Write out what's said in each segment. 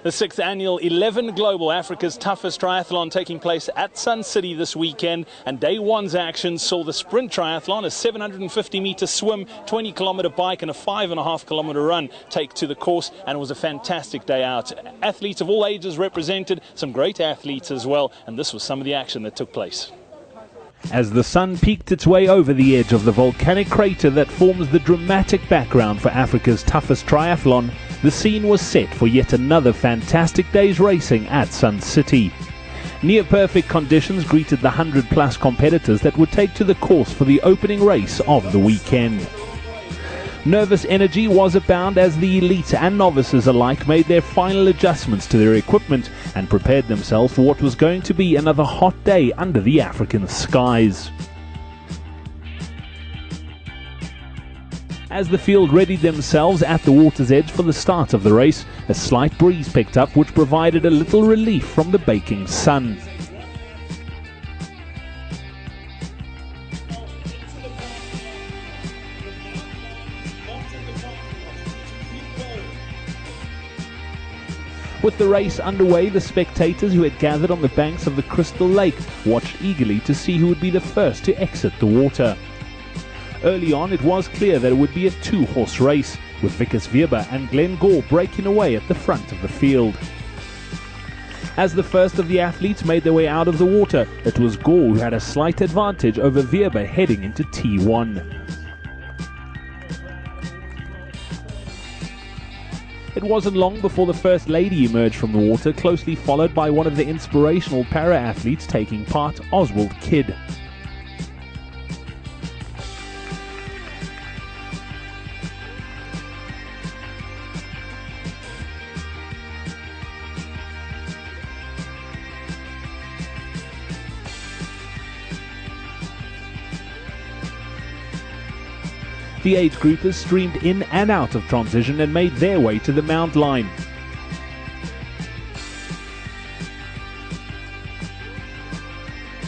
The 6th annual 11Global, Africa's toughest triathlon, taking place at Sun City this weekend. And day one's action saw the sprint triathlon, a 750-meter swim, 20-kilometer bike and a 5.5-kilometer run take to the course. And it was a fantastic day out. Athletes of all ages represented, some great athletes as well. And this was some of the action that took place. As the sun peeked its way over the edge of the volcanic crater that forms the dramatic background for Africa's toughest triathlon, the scene was set for yet another fantastic day's racing at Sun City. Near-perfect conditions greeted the 100-plus competitors that would take to the course for the opening race of the weekend. Nervous energy was abound as the elite and novices alike made their final adjustments to their equipment and prepared themselves for what was going to be another hot day under the African skies. As the field readied themselves at the water's edge for the start of the race, a slight breeze picked up which provided a little relief from the baking sun. With the race underway, the spectators who had gathered on the banks of the Crystal Lake watched eagerly to see who would be the first to exit the water. Early on, it was clear that it would be a two-horse race, with Vickers Weber and Glenn Gore breaking away at the front of the field. As the first of the athletes made their way out of the water, it was Gore who had a slight advantage over Weber heading into T1. It wasn't long before the First Lady emerged from the water, closely followed by one of the inspirational para-athletes taking part, Oswald Kidd. The age groupers streamed in and out of transition and made their way to the mount line.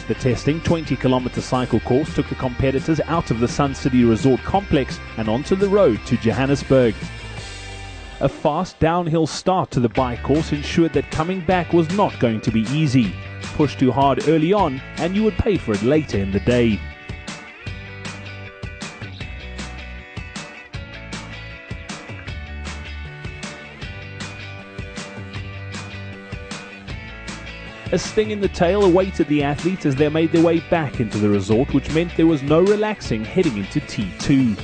The testing 20-kilometer cycle course took the competitors out of the Sun City Resort complex and onto the road to Johannesburg. A fast downhill start to the bike course ensured that coming back was not going to be easy. Push too hard early on and you would pay for it later in the day. A sting in the tail awaited the athletes as they made their way back into the resort, which meant there was no relaxing heading into T2.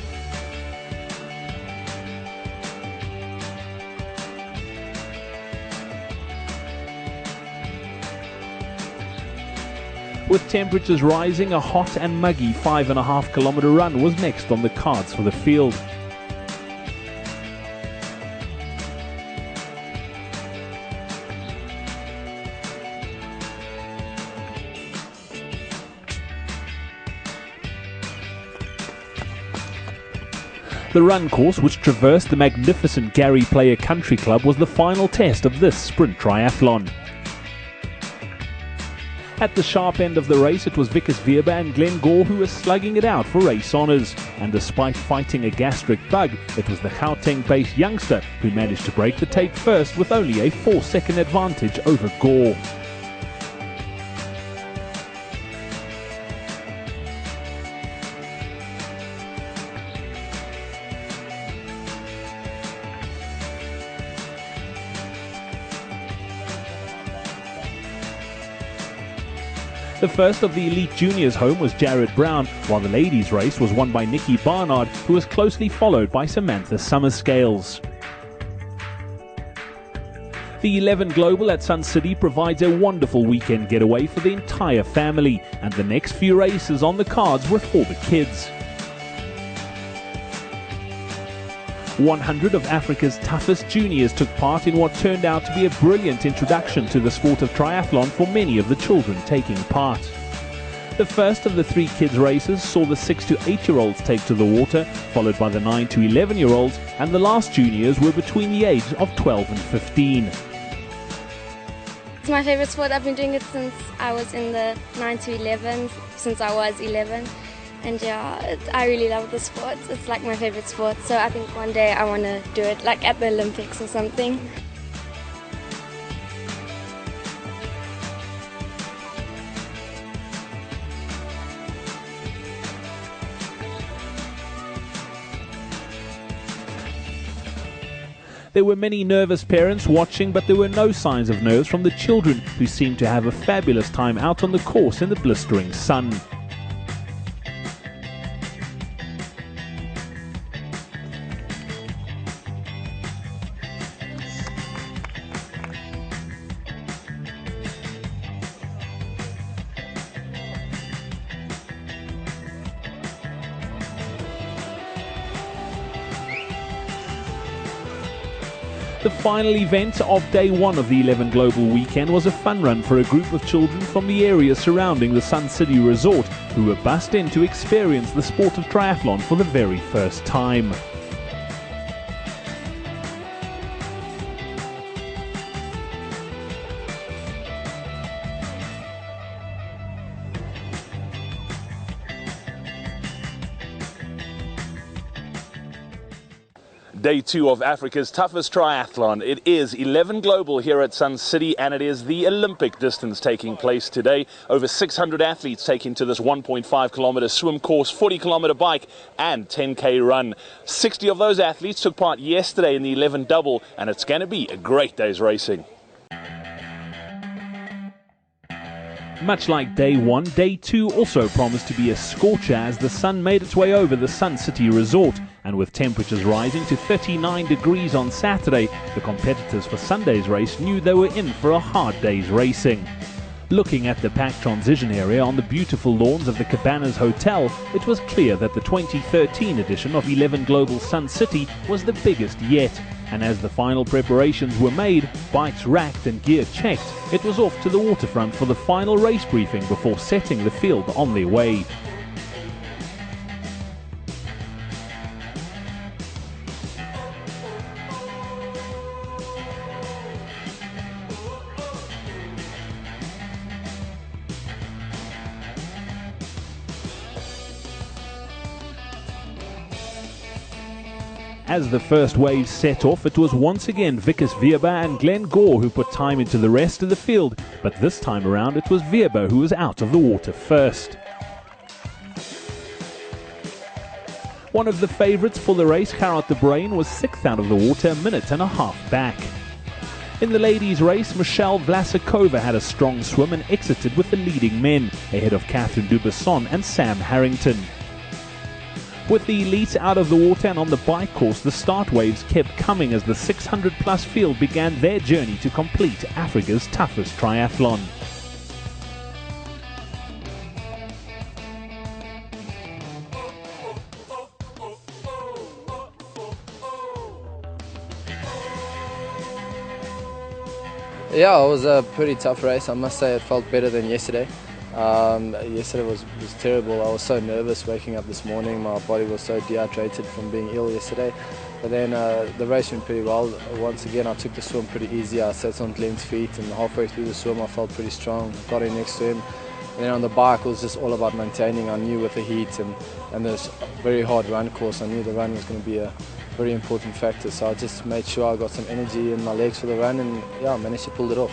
With temperatures rising, a hot and muggy 5.5-kilometer run was next on the cards for the field. The run course, which traversed the magnificent Gary Player Country Club, was the final test of this sprint triathlon. At the sharp end of the race, it was Vickers Weber and Glenn Gore who were slugging it out for race honours. And despite fighting a gastric bug, it was the Gauteng-based youngster who managed to break the tape first with only a 4-second advantage over Gore. The first of the elite juniors home was Jared Brown, while the ladies' race was won by Nikki Barnard, who was closely followed by Samantha Summerscales. The 11Global at Sun City provides a wonderful weekend getaway for the entire family, and the next few races on the cards were for the kids. 100 of Africa's toughest juniors took part in what turned out to be a brilliant introduction to the sport of triathlon for many of the children taking part. The first of the 3 kids races saw the 6 to 8-year-olds take to the water, followed by the 9 to 11-year-olds, and the last juniors were between the ages of 12 and 15. It's my favorite sport. I've been doing it since I was in the 9 to 11, since I was 11. And yeah, I really love the sport. It's like my favorite sport. So I think one day I want to do it like at the Olympics or something. There were many nervous parents watching, but there were no signs of nerves from the children, who seemed to have a fabulous time out on the course in the blistering sun. The final event of day one of the 11Global weekend was a fun run for a group of children from the area surrounding the Sun City Resort, who were bussed in to experience the sport of triathlon for the very first time. Day two of Africa's toughest triathlon. It is 11Global here at Sun City, and it is the Olympic distance taking place today. Over 600 athletes taking to this 1.5 kilometer swim course, 40 kilometer bike and 10K run. 60 of those athletes took part yesterday in the 11 double, and it's going to be a great day's racing. Much like day one, day two also promised to be a scorcher as the sun made its way over the Sun City Resort, and with temperatures rising to 39 degrees on Saturday, the competitors for Sunday's race knew they were in for a hard day's racing. Looking at the packed transition area on the beautiful lawns of the Cabanas Hotel, it was clear that the 2013 edition of 11Global Sun City was the biggest yet. And as the final preparations were made, bikes racked and gear checked, it was off to the waterfront for the final race briefing before setting the field on their way. As the first wave set off, it was once again Vickers Weber and Glenn Gore who put time into the rest of the field, but this time around it was Weber who was out of the water first. One of the favourites for the race, Gerard de Bruin, was sixth out of the water, a minute and a half back. In the ladies' race, Michelle Vlasakova had a strong swim and exited with the leading men, ahead of Catherine Dubesson and Sam Harrington. With the elites out of the water and on the bike course, the start waves kept coming as the 600-plus field began their journey to complete Africa's toughest triathlon. Yeah, it was a pretty tough race. I must say it felt better than yesterday. Yesterday was terrible. I was so nervous waking up this morning. My body was so dehydrated from being ill yesterday. But then the race went pretty well. Once again, I took the swim pretty easy. I sat on Glenn's feet, and halfway through the swim I felt pretty strong. Got in next to him. And then on the bike it was just all about maintaining. I knew with the heat and this very hard run course, I knew the run was going to be a very important factor. So I just made sure I got some energy in my legs for the run, and yeah, I managed to pull it off.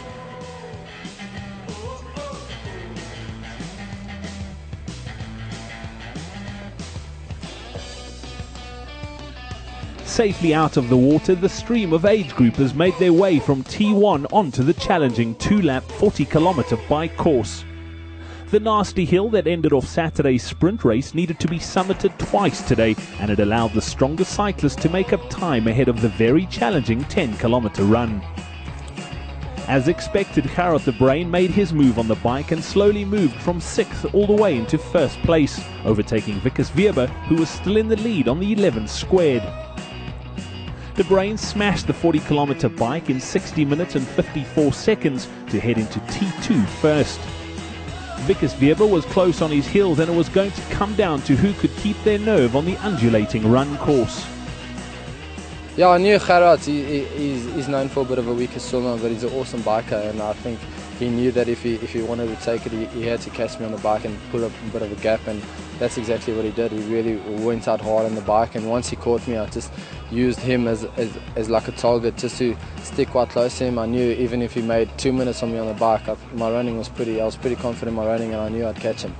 Safely out of the water, the stream of age groupers made their way from T1 onto the challenging 2-lap 40-kilometer bike course. The nasty hill that ended off Saturday's sprint race needed to be summited twice today, and it allowed the stronger cyclists to make up time ahead of the very challenging 10-kilometer run. As expected, Gerard de Bruin made his move on the bike and slowly moved from 6th all the way into first place, overtaking Vickers Weber, who was still in the lead on the 11 squared. De Bruin smashed the 40-kilometer bike in 60 minutes and 54 seconds to head into T2 first. Vickers Weber was close on his heels, and it was going to come down to who could keep their nerve on the undulating run course. Yeah, I knew Gerard, he's known for a bit of a weaker swimmer, but he's an awesome biker, and I think he knew that if he wanted to take it, he had to catch me on the bike and put up a bit of a gap, and that's exactly what he did. He really went out hard on the bike, and once he caught me, I just used him as like a target just to stick quite close to him. I knew even if he made 2 minutes on me on the bike, my running was I was pretty confident in my running, and I knew I'd catch him.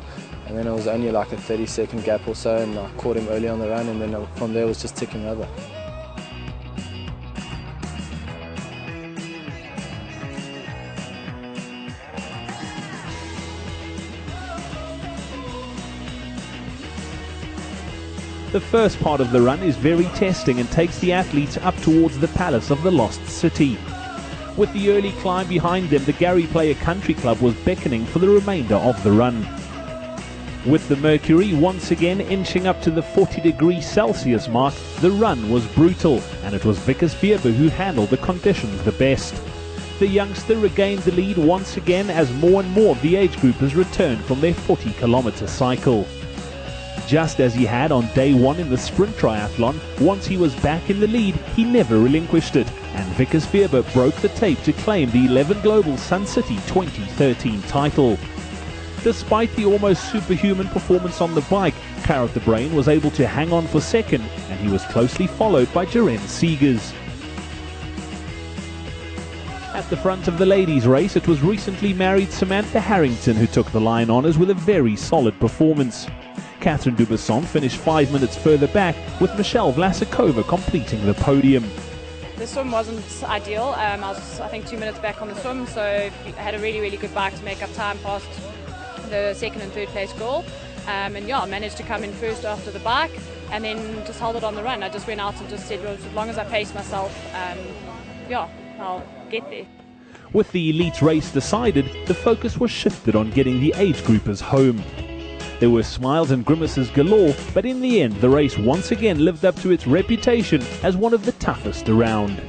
And then it was only like a 30-second gap or so, and I caught him early on the run, and then from there it was just ticking over. The first part of the run is very testing and takes the athletes up towards the Palace of the Lost City. With the early climb behind them, the Gary Player Country Club was beckoning for the remainder of the run. With the mercury once again inching up to the 40°C mark, the run was brutal, and it was Vickers Weber who handled the conditions the best. The youngster regained the lead once again as more and more of the age groupers returned from their 40-kilometer cycle. Just as he had on day one in the sprint triathlon, once he was back in the lead, he never relinquished it, and Vickers Weber broke the tape to claim the 11Global Sun City 2013 title. Despite the almost superhuman performance on the bike, Claret the Brain was able to hang on for second, and he was closely followed by Jaren Seegers. At the front of the ladies' race, it was recently married Samantha Harrington who took the line honours with a very solid performance. Catherine Dubesson finished 5 minutes further back, with Michelle Vlasakova completing the podium. The swim wasn't ideal. I was, I think, 2 minutes back on the swim, so I had a really good bike to make up time past the second and third place goal. And yeah, I managed to come in first after the bike and then just held it on the run. I just went out and just said, well, as long as I pace myself, yeah, I'll get there. With the elite race decided, the focus was shifted on getting the age groupers home. There were smiles and grimaces galore, but in the end the race once again lived up to its reputation as one of the toughest around.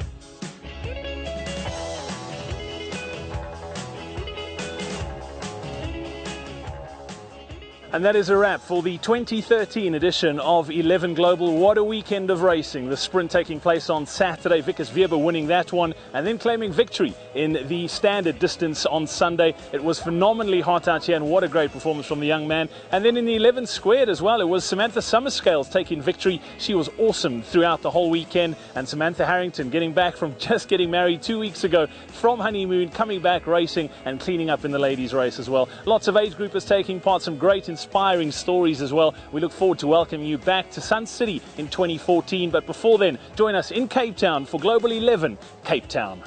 And that is a wrap for the 2013 edition of 11Global. What a weekend of racing. The sprint taking place on Saturday, Vickers Weber winning that one and then claiming victory in the standard distance on Sunday. It was phenomenally hot out here, and what a great performance from the young man. And then in the 11 squared as well, it was Samantha Summerscales taking victory. She was awesome throughout the whole weekend, and Samantha Harrington getting back from just getting married 2 weeks ago from honeymoon, coming back racing and cleaning up in the ladies race as well. Lots of age groupers taking part, some great inspiring stories as well. We look forward to welcoming you back to Sun City in 2014, but before then, join us in Cape Town for Global 11 Cape Town.